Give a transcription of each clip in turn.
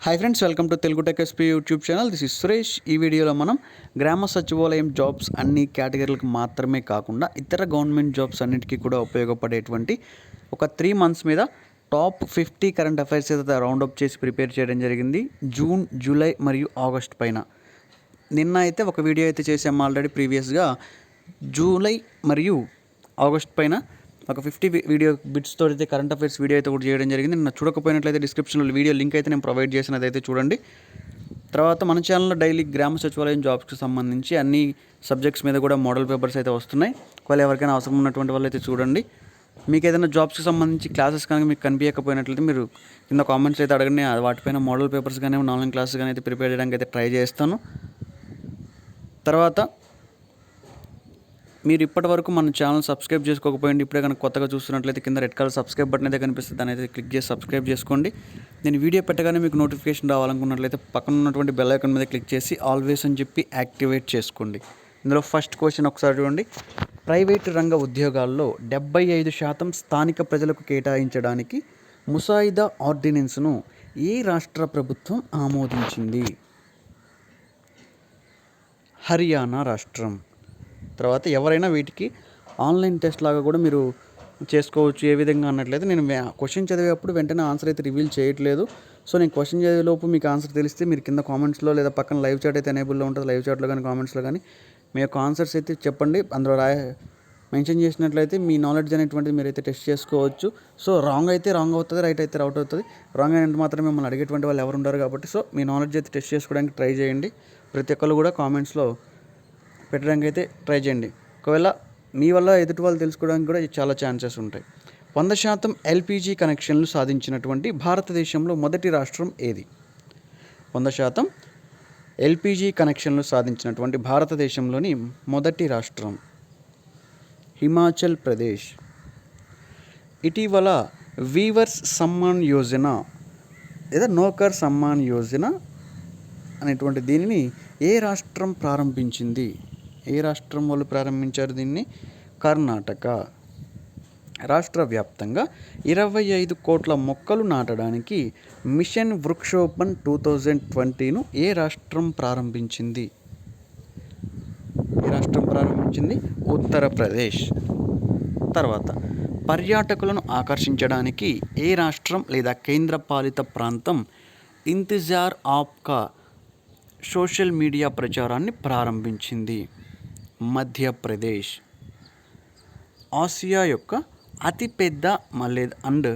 Hi friends, welcome to Telugu tech SP YouTube channel. This is Suresh. ఈ వీడియోలో మనం గ్రామ సచివాలయం జాబ్స్ అన్ని కేటగిరీలకు మాత్రమే కాకుండా ఇతర గవర్నమెంట్ జాబ్స్ అన్నిటికీ కూడా ఉపయోగపడేటువంటి ఒక 3 months మీద టాప్ 50 కరెంట్ అఫైర్స్ అయితే రౌండప్ చేసి ప్రిపేర్ చేయడం జరిగింది. జూన్, జూలై మరియు ఆగస్ట్ పైన. నిన్న అయితే ఒక వీడియో అయితే చేసాము ఆల్రెడీ ప్రీవియస్గా. జూలై మరియు ఆగస్ట్ పైన ఒక 50 వీడియో బిట్స్తో అయితే కరెంట్ అఫైర్స్ వీడియో అయితే కూడా చేయడం జరిగింది. నిన్న చూడకపోయినట్లయితే డిస్క్రిప్షన్లో వీడియో లింక్ అయితే నేను ప్రొవైడ్ చేసినది అయితే చూడండి. తర్వాత మన ఛానల్లో డైలీ గ్రామ సచివాలయం జాబ్స్కి సంబంధించి అన్ని సబ్జెక్ట్స్ మీద కూడా మోడల్ పేపర్స్ అయితే వస్తున్నాయి. ఒకవేళ ఎవరికైనా అవసరం ఉన్నటువంటి వాళ్ళు అయితే చూడండి. మీకు ఏదైనా జాబ్స్కి సంబంధించి క్లాసెస్ కనుక మీకు కనిపించకపోయినట్లయితే మీరు కింద కామెంట్స్ అయితే అడగండి. వాటిపైన మోడల్ పేపర్స్ కానీ ఆన్లైన్ క్లాసెస్ కానీ అయితే ప్రిపేర్ చేయడానికి అయితే ట్రై చేస్తాను. తర్వాత మీరు ఇప్పటి వరకు మన ఛానల్ సబ్స్క్రైబ్ చేసుకోకపోయింది, ఇప్పుడే కనుక కొత్తగా చూస్తున్నట్లయితే కింద రెడ్ కలర్ సబ్స్క్రైబ్ బటన్ అయితే కనిపిస్తుంది, దాని అయితే క్లిక్ చేసి సబ్స్క్రైబ్ చేసుకోండి. నేను వీడియో పెట్టగానే మీకు నోటిఫికేషన్ రావాలనుకున్నట్లయితే పక్కన ఉన్నటువంటి బెల్ ఐకాన్ మీద క్లిక్ చేసి ఆల్వేస్ అని చెప్పి యాక్టివేట్ చేసుకోండి. ఇందులో ఫస్ట్ క్వశ్చన్ ఒకసారి చూడండి. ప్రైవేటు రంగ ఉద్యోగాల్లో 75% స్థానిక ప్రజలకు కేటాయించడానికి ముసాయిదా ఆర్డినెన్స్ను ఏ రాష్ట్ర ప్రభుత్వం ఆమోదించింది? హర్యానా రాష్ట్రం. తర్వాత ఎవరైనా వీటికి ఆన్లైన్ టెస్ట్ లాగా కూడా మీరు చేసుకోవచ్చు. ఏ విధంగా అన్నట్లయితే నేను క్వశ్చన్ చదివేటప్పుడు వెంటనే ఆన్సర్ అయితే రివీల్ చేయట్లేదు. సో నేను క్వశ్చన్ చదివేలోపు మీకు ఆన్సర్ తెలిస్తే మీరు కింద కామెంట్స్లో లేదా పక్కన లైవ్ చాట్ అయితే ఎనేబుల్లో ఉంటుంది. లైవ్ చాట్లో కానీ కామెంట్స్లో కానీ మీ యొక్క ఆన్సర్స్ అయితే చెప్పండి. అందులో మెన్షన్ చేసినట్లయితే మీ నాలెడ్జ్ అనేటువంటిది మీరైతే టెస్ట్ చేసుకోవచ్చు. సో రాంగ్ అయితే రాంగ్ అవుతుంది, రైట్ అయితే రైట్ అవుతుంది. రాంగ్ అయినట్టు మాత్రమే మిమ్మల్ని అడిగేటువంటి వాళ్ళు ఎవరు ఉండరు కాబట్టి సో మీ నాలెడ్జ్ అయితే టెస్ట్ చేసుకోవడానికి ట్రై చేయండి. ప్రతి ఒక్కరు కూడా కామెంట్స్లో పెట్టడానికి అయితే ట్రై చేయండి. ఒకవేళ మీ వల్ల ఎదుటి వాళ్ళు తెలుసుకోవడానికి కూడా చాలా ఛాన్సెస్ ఉంటాయి. 100% ఎల్పిజి కనెక్షన్లు సాధించినటువంటి భారతదేశంలో మొదటి రాష్ట్రం ఏది? 100% ఎల్పిజి కనెక్షన్లు సాధించినటువంటి భారతదేశంలోని మొదటి రాష్ట్రం హిమాచల్ ప్రదేశ్. ఇటీవల వీవర్స్ సమ్మాన్ యోజన లేదా నౌకర్ సమ్మాన్ యోజన అనేటువంటి దీనిని ఏ రాష్ట్రం ప్రారంభించింది? ఏ రాష్ట్రం వాళ్ళు ప్రారంభించారు దీన్ని? కర్ణాటక. రాష్ట్ర వ్యాప్తంగా 25 కోట్ల మొక్కలు నాటడానికి మిషన్ వృక్షోపన్ 2020ను ఏ రాష్ట్రం ప్రారంభించింది? ఏ రాష్ట్రం ప్రారంభించింది? ఉత్తరప్రదేశ్. తర్వాత పర్యాటకులను ఆకర్షించడానికి ఏ రాష్ట్రం లేదా కేంద్రపాలిత ప్రాంతం ఇంతజార్ ఆప్కా సోషల్ మీడియా ప్రచారాన్ని ప్రారంభించింది? మధ్యప్రదేశ్. ఆసియా యొక్క అతిపెద్ద అండ్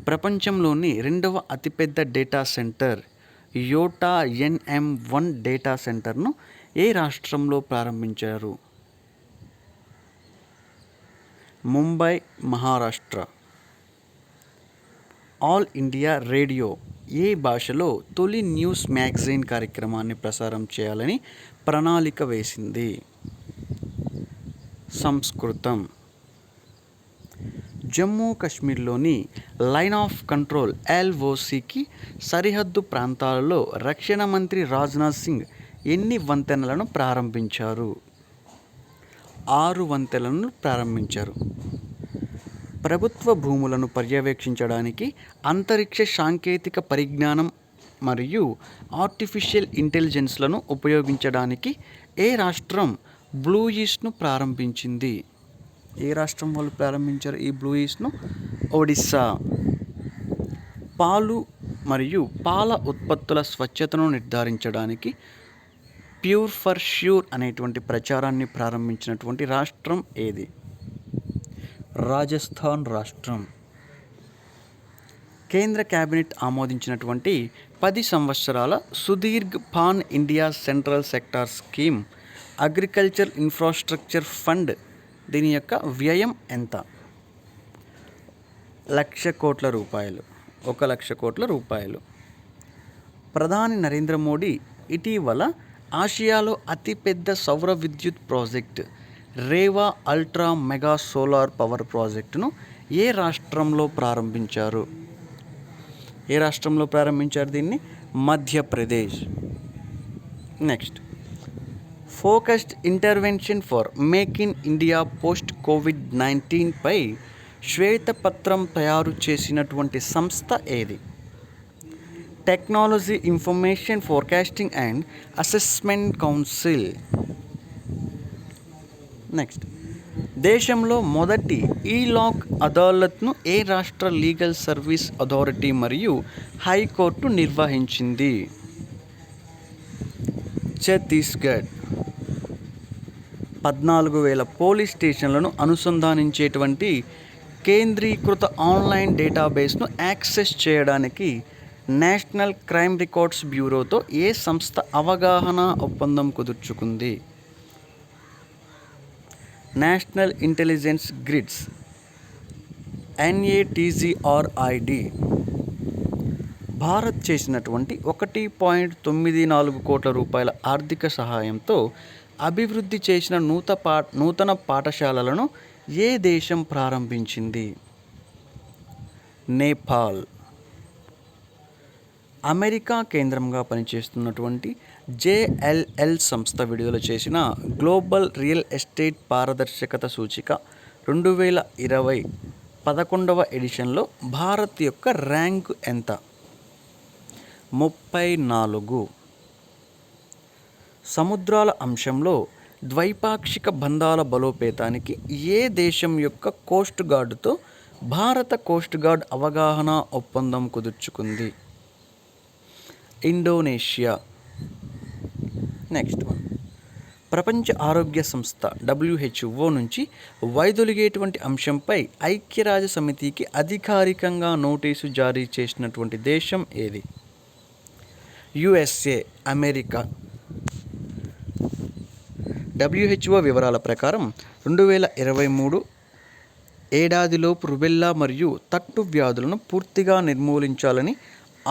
ప్రపంచంలోని 2వ అతిపెద్ద డేటా సెంటర్ యోటా NM1 డేటా సెంటర్ను ఏ రాష్ట్రంలో ప్రారంభించారు? Mumbai, Maharashtra. All India Radio ఏ భాషలో తొలి న్యూస్ మ్యాగజైన్ కార్యక్రమాన్ని ప్రసారం చేయాలని ప్రణాళిక వేసింది? సంస్కృతం. జమ్మూ కాశ్మీర్లోని లైన్ ఆఫ్ కంట్రోల్ LOCకి సరిహద్దు ప్రాంతాలలో రక్షణ మంత్రి రాజ్నాథ్ సింగ్ ఎన్ని వంతెనలను ప్రారంభించారు? 6 వంతెనలను ప్రారంభించారు. ప్రభుత్వ భూములను పర్యవేక్షించడానికి అంతరిక్ష సాంకేతిక పరిజ్ఞానం మరియు ఆర్టిఫిషియల్ ఇంటెలిజెన్స్లను ఉపయోగించడానికి ఏ రాష్ట్రం బ్లూ ఈస్ట్ను ప్రారంభించింది? ఏ రాష్ట్రం వాళ్ళు ప్రారంభించారు ఈ బ్లూ ఈస్ట్ను? ఒడిస్సా. పాలు మరియు పాల ఉత్పత్తుల స్వచ్ఛతను నిర్ధారించడానికి ప్యూర్ ఫర్ ష్యూర్ అనేటువంటి ప్రచారాన్ని ప్రారంభించినటువంటి రాష్ట్రం ఏది? రాజస్థాన్ రాష్ట్రం. కేంద్ర కేబినెట్ ఆమోదించినటువంటి 10 సంవత్సరాల సుదీర్ఘ pan India central sector scheme agriculture infrastructure fund దీని యొక్క వ్యయం ఎంత? 1,00,000 కోట్ల రూపాయలు. 1,00,000 కోట్ల రూపాయలు. ప్రధాని నరేంద్ర మోడీ ఇటీవల ఆసియాలో అతిపెద్ద సౌర విద్యుత్ project Rewa ultra mega solar power ప్రాజెక్టును ఏ రాష్ట్రంలో ప్రారంభించారు? ఏ రాష్ట్రంలో ప్రారంభించారు దీన్ని? Madhya Pradesh. Next, focused intervention for make in India post COVID-19 పై శ్వేతపత్రం తయారు చేసినటువంటి సంస్థ ఏది? Technology information forecasting and assessment council. Next, దేశంలో మొదటి ఈ-లాక్ అదాలత్ను ఏ రాష్ట్ర లీగల్ సర్వీస్ అథారిటీ మరియు హైకోర్టు నిర్వహించింది? ఛత్తీస్గఢ్. 14,000 పోలీస్ స్టేషన్లను అనుసంధానించేటువంటి కేంద్రీకృత ఆన్లైన్ డేటాబేస్ను యాక్సెస్ చేయడానికి నేషనల్ క్రైమ్ రికార్డ్స్ బ్యూరోతో ఏ సంస్థ అవగాహన ఒప్పందం కుదుర్చుకుంది? National Intelligence Grids, NATGRID. Bharat చేసినటువంటి 1.94 కోట్ల రూపాయల ఆర్థిక సహాయంతో అభివృద్ధి చేసిన నూతన పాఠశాలలను ఏ దేశం ప్రారంభించింది? నేపాల్. అమెరికా కేంద్రంగా పనిచేస్తున్నటువంటి JLL సంస్థ విడుదల చేసిన గ్లోబల్ రియల్ ఎస్టేట్ పారదర్శకత సూచిక 2020 11వ ఎడిషన్లో భారత్ యొక్క ర్యాంకు ఎంత? 34. సముద్రాల అంశంలో ద్వైపాక్షిక బంధాల బలోపేతానికి ఏ దేశం యొక్క కోస్ట్ గార్డుతో భారత కోస్ట్ గార్డ్ అవగాహన ఒప్పందం కుదుర్చుకుంది? ఇండోనేషియా. నెక్స్ట్ వన్, ప్రపంచ ఆరోగ్య సంస్థ WHO నుంచి వైదొలిగేటువంటి అంశంపై ఐక్యరాజ్య సమితికి అధికారికంగా నోటీసు జారీ చేసినటువంటి దేశం ఏది? USA, America. WHO వివరాల ప్రకారం 2023 ఏడాదిలోపు రుబెల్లా మరియు తట్టు వ్యాధులను పూర్తిగా నిర్మూలించాలని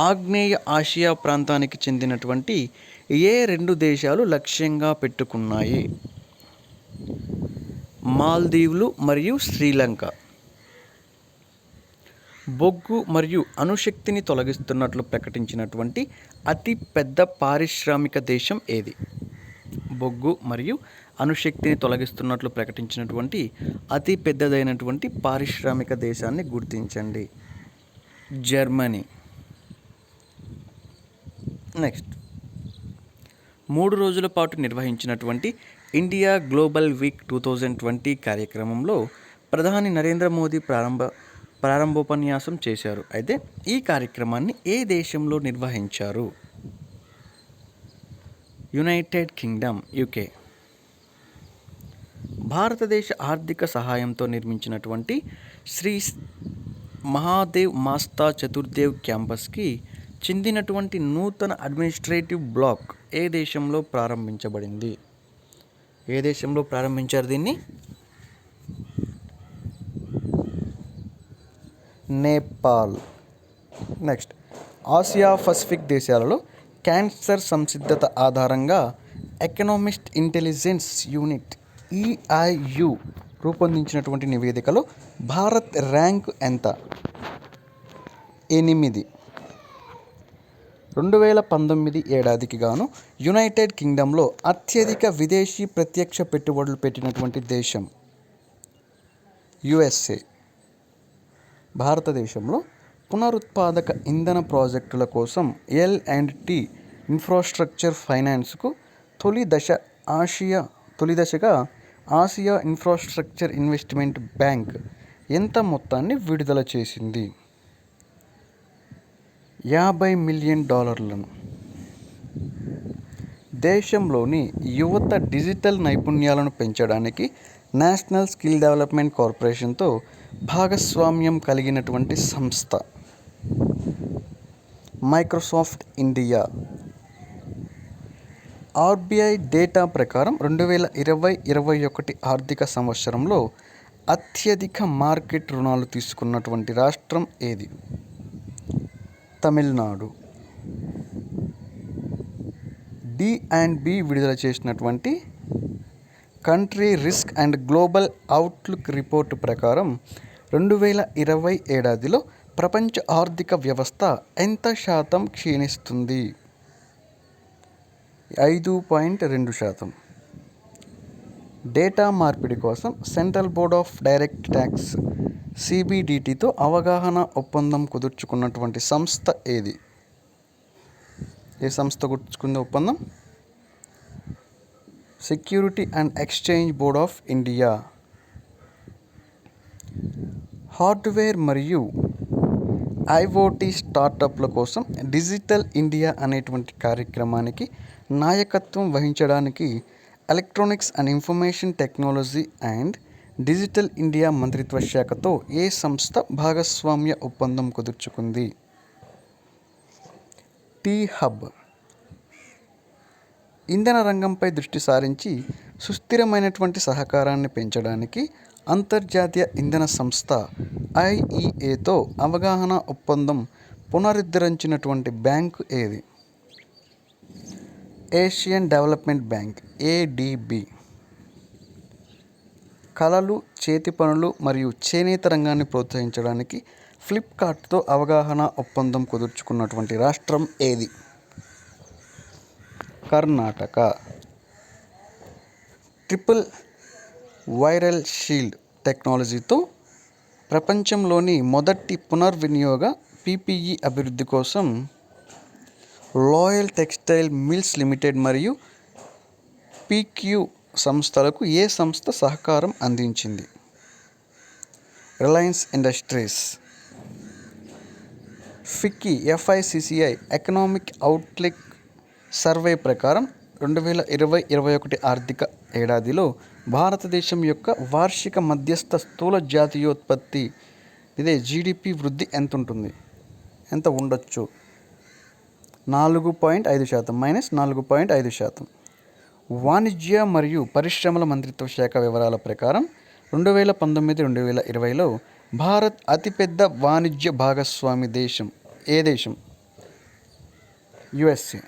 ఆగ్నేయ ఆసియా ప్రాంతానికి చెందినటువంటి ఏ 2 దేశాలు లక్ష్యంగా పెట్టుకున్నాయి? మాల్దీవులు మరియు శ్రీలంక. బొగ్గు మరియు అణుశక్తిని తొలగిస్తున్నట్లు ప్రకటించినటువంటి అతి పెద్ద పారిశ్రామిక దేశం ఏది? బొగ్గు మరియు అణుశక్తిని తొలగిస్తున్నట్లు ప్రకటించినటువంటి అతి పెద్దదైనటువంటి పారిశ్రామిక దేశాన్ని గుర్తించండి. జర్మనీ. నెక్స్ట్, 3 రోజుల పాటు నిర్వహించినటువంటి ఇండియా గ్లోబల్ వీక్ 2020 కార్యక్రమంలో ప్రధాని నరేంద్ర మోదీ ప్రారంభోపన్యాసం చేశారు. అయితే ఈ కార్యక్రమాన్ని ఏ దేశంలో నిర్వహించారు? United Kingdom, UK. భారతదేశ ఆర్థిక సహాయంతో నిర్మించినటువంటి శ్రీ మహాదేవ్ మాస్తా చతుర్దేవ్ క్యాంపస్కి చెందినటువంటి నూతన అడ్మినిస్ట్రేటివ్ బ్లాక్ ఏ దేశంలో ప్రారంభించబడింది? ఏ దేశంలో ప్రారంభించారు దీన్ని? నేపాల్. నెక్స్ట్, ఆసియా పసిఫిక్ దేశాలలో క్యాన్సర్ సంసిద్ధత ఆధారంగా ఎకనామిస్ట్ ఇంటెలిజెన్స్ యూనిట్ EIU రూపొందించినటువంటి నివేదికలో భారత్ ర్యాంకు ఎంత? 8. 2019 ఏడాదికి గాను యునైటెడ్ కింగ్డమ్లో అత్యధిక విదేశీ ప్రత్యక్ష పెట్టుబడులు పెట్టినటువంటి దేశం USA. భారతదేశంలో పునరుత్పాదక ఇంధన ప్రాజెక్టుల కోసం L&T ఇన్ఫ్రాస్ట్రక్చర్ ఫైనాన్స్కు తొలి దశగా ఆసియా ఇన్ఫ్రాస్ట్రక్చర్ ఇన్వెస్ట్మెంట్ బ్యాంక్ ఎంత మొత్తాన్ని విడుదల చేసింది? $50 మిలియన్. దేశంలోని యువత డిజిటల్ నైపుణ్యాలను పెంచడానికి నేషనల్ స్కిల్ డెవలప్మెంట్ కార్పొరేషన్తో భాగస్వామ్యం కలిగినటువంటి సంస్థ మైక్రోసాఫ్ట్ ఇండియా. RBI డేటా ప్రకారం 2020-21 ఆర్థిక సంవత్సరంలో అత్యధిక మార్కెట్ రుణాలు తీసుకున్నటువంటి రాష్ట్రం ఏది? తమిళనాడు. D&B విడుదల చేసినటువంటి country risk and global outlook report ప్రకారం 2020 ఏడాదిలో ప్రపంచ ఆర్థిక వ్యవస్థ ఎంత శాతం క్షీణిస్తుంది? 5.2%. డేటా మార్పిడి కోసం Central Board of Direct Tax CBDTతో అవగాహన ఒప్పందం కుదుర్చుకున్నటువంటి సంస్థ ఏది? ఏ సంస్థ కుదుర్చుకుంది ఒప్పందం? Security and Exchange Board of India. Hardware మరియు ఐఓటీ స్టార్టప్ల కోసం డిజిటల్ ఇండియా అనేటువంటి కార్యక్రమానికి నాయకత్వం వహించడానికి Electronics and Information Technology and Digital India మంత్రిత్వ శాఖతో ఏ సంస్థ భాగస్వామ్య ఒప్పందం కుదుర్చుకుంది? టీ-హబ్. ఇంధన రంగంపై దృష్టి సారించి సుస్థిరమైనటువంటి సహకారాన్ని పెంచడానికి అంతర్జాతీయ ఇంధన సంస్థ ఐఈఏతో అవగాహన ఒప్పందం పునరుద్ధరించినటువంటి బ్యాంకు ఏది? Asian development bank ADB. కళలు, చేతి పనులు మరియు చేనేత రంగాన్ని ప్రోత్సహించడానికి ఫ్లిప్కార్ట్తో అవగాహన ఒప్పందం కుదుర్చుకున్నటువంటి రాష్ట్రం ఏది? కర్ణాటక. ట్రిపుల్ వైరల్ షీల్డ్ టెక్నాలజీతో ప్రపంచంలోని మొదటి పునర్వినియోగ పీపీఈ అభివృద్ధి కోసం లాయల్ టెక్స్టైల్ మిల్స్ లిమిటెడ్ మరియు పీక్యూ సంస్థలకు ఏ సంస్థ సహకారం అందించింది? Reliance industries. FICCI economic outlook survey ప్రకారం 2020-21 ఆర్థిక ఏడాదిలో భారతదేశం యొక్క వార్షిక మధ్యస్థ స్థూల జాతీయోత్పత్తి జీడిపి వృద్ధి ఎంత ఉంటుంది? ఎంత ఉండొచ్చు? 4.5% -4.5%. వాణిజ్య మరియు పరిశ్రమల మంత్రిత్వ శాఖ వివరాల ప్రకారం 2019-2020లో భారత్ అతిపెద్ద వాణిజ్య భాగస్వామి దేశం ఏ దేశం? USA.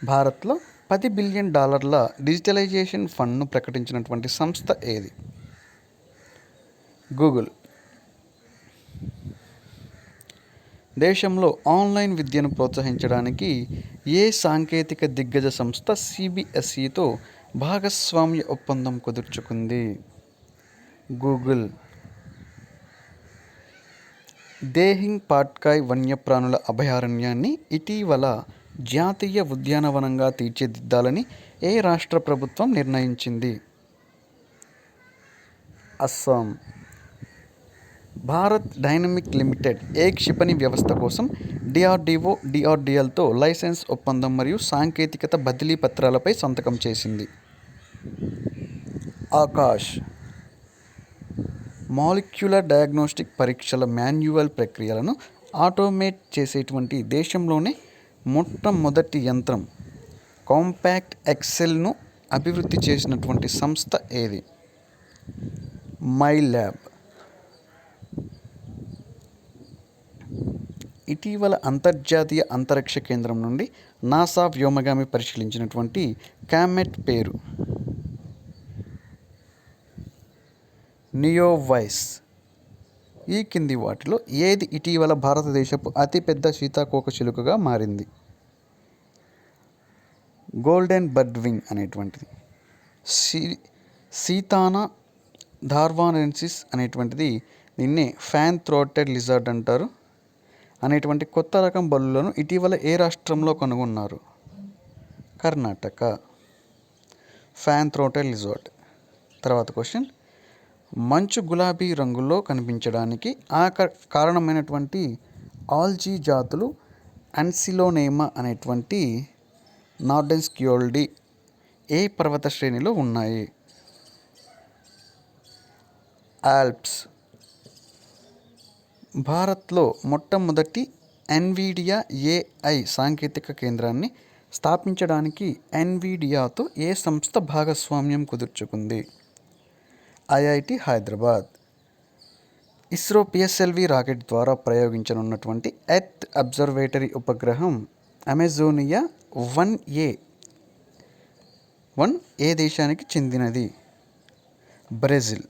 భారత్లో $10 బిలియన్ డిజిటలైజేషన్ ఫండ్ను ప్రకటించినటువంటి సంస్థ ఏది? గూగుల్. దేశంలో ఆన్లైన్ విద్యను ప్రోత్సహించడానికి ఏ సాంకేతిక దిగ్గజ సంస్థ CBSEతో భాగస్వామ్య ఒప్పందం కుదుర్చుకుంది? గూగుల్. దేహింగ్ పాట్కాయ్ వన్యప్రాణుల అభయారణ్యాన్ని ఇటీవల జాతీయ ఉద్యానవనంగా తీర్చిదిద్దాలని ఏ రాష్ట్ర ప్రభుత్వం నిర్ణయించింది? అస్సాం. భారత్ డైనమిక్ లిమిటెడ్ ఏ క్షిపణి వ్యవస్థ కోసం DRDOలతో లైసెన్స్ ఒప్పందం మరియు సాంకేతికత బదిలీ పత్రాలపై సంతకం చేసింది? ఆకాష్. మాలిక్యులర్ డయాగ్నోస్టిక్ పరీక్షల మాన్యువల్ ప్రక్రియలను ఆటోమేట్ చేసేటువంటి దేశంలోనే మొట్టమొదటి యంత్రం కాంపాక్ట్ ఎక్సెల్ను అభివృద్ధి చేసినటువంటి సంస్థ ఏది? మైల్యాబ్. ఇటీవల అంతర్జాతీయ అంతరిక్ష కేంద్రం నుండి నాసా వ్యోమగామి పరిశీలించినటువంటి కామెట్ పేరు? నియోవైస్. ఈ కింది వాటిలో ఏది ఇటీవల భారతదేశపు అతిపెద్ద సీతాకోకచిలుకగా మారింది? గోల్డెన్ బర్డ్వింగ్ అనేటువంటిది. సీతానా ధార్వానెన్సిస్ అనేటువంటిది దీన్నే ఫ్యాన్ థ్రోటెడ్ లిజర్డ్ అంటారు అనేటువంటి కొత్త రకం బల్లులను ఇటీవల ఏ రాష్ట్రంలో కనుగొన్నారు? కర్ణాటక. Fan throated lizard. తర్వాత క్వశ్చన్. మంచు గులాబీ రంగులో కనిపించడానికి కారణమైనటువంటి ఆల్జీ జాతులు అన్సిలోనేమా అనేటువంటి నార్డెన్స్క్యోల్డి ఏ పర్వత శ్రేణిలో ఉన్నాయి? ఆల్ప్స్. భారత్లో మొట్టమొదటి ఎన్విడియా AI సాంకేతిక కేంద్రాన్ని స్థాపించడానికి ఎన్విడియాతో ఏ సంస్థ భాగస్వామ్యం కుదుర్చుకుంది? IIT Hyderabad. ISRO PSLV rocket ద్వారా ప్రయోగించనున్నటువంటి ఎర్త్ అబ్జర్వేటరీ ఉపగ్రహం అమెజోనియా 1 ఏ దేశానికి చెందినది? బ్రెజిల్.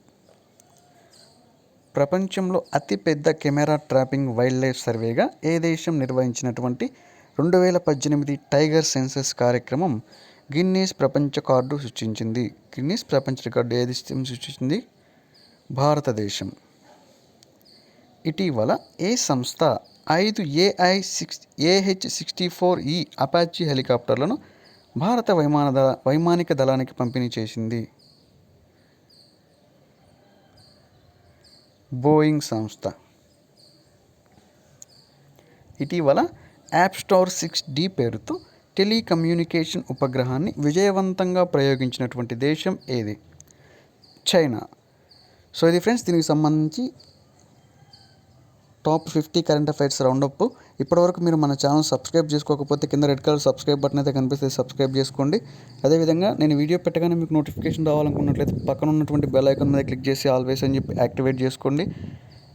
ప్రపంచంలో అతిపెద్ద కెమెరా ట్రాపింగ్ వైల్డ్ లైఫ్ సర్వేగా ఏ దేశం నిర్వహించినటువంటి 2018 టైగర్ సెన్సస్ కార్యక్రమం గిన్నీస్ ప్రపంచ రికార్డు సృష్టించింది? గిన్నీస్ ప్రపంచ రికార్డు ఏ దేశం సృష్టించింది? భారతదేశం. ఇటీవల ఏ సంస్థ 5 AH-64E అపాచీ హెలికాప్టర్లను భారత వైమానిక దళానికి పంపిణీ చేసింది. బోయింగ్ సంస్థ. ఇటీవల యాప్స్టార్ 6D పేరుతో టెలికమ్యూనికేషన్ ఉపగ్రహాన్ని విజయవంతంగా ప్రయోగించినటువంటి దేశం ఏది? చైనా. సో ఇది ఫ్రెండ్స్ దీనికి సంబంధించి టాప్ 50 కరెంట్ అఫైర్స్ రౌండప్. ఇప్పటివరకు మీరు మన ఛానల్ సబ్స్క్రైబ్ చేసుకోకపోతే కింద రెడ్ కలర్ సబ్స్క్రైబ్ బటన్ అయితే కనిపిస్తే సబ్స్క్రైబ్ చేసుకోండి. అదేవిధంగా నేను వీడియో పెట్టగానే మీకు నోటిఫికేషన్ రావాలనుకున్నట్లయితే పక్కన ఉన్నటువంటి బెల్ ఐకాన్ మీద క్లిక్ చేసి ఆల్వేస్ అని చెప్పి యాక్టివేట్ చేసుకోండి.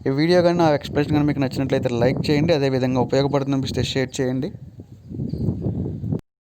ఈ వీడియో కానీ నా ఎక్స్ప్రెషన్ కానీ మీకు నచ్చినట్లయితే లైక్ చేయండి. అదేవిధంగా ఉపయోగపడుతుంది అనిపిస్తే షేర్ చేయండి.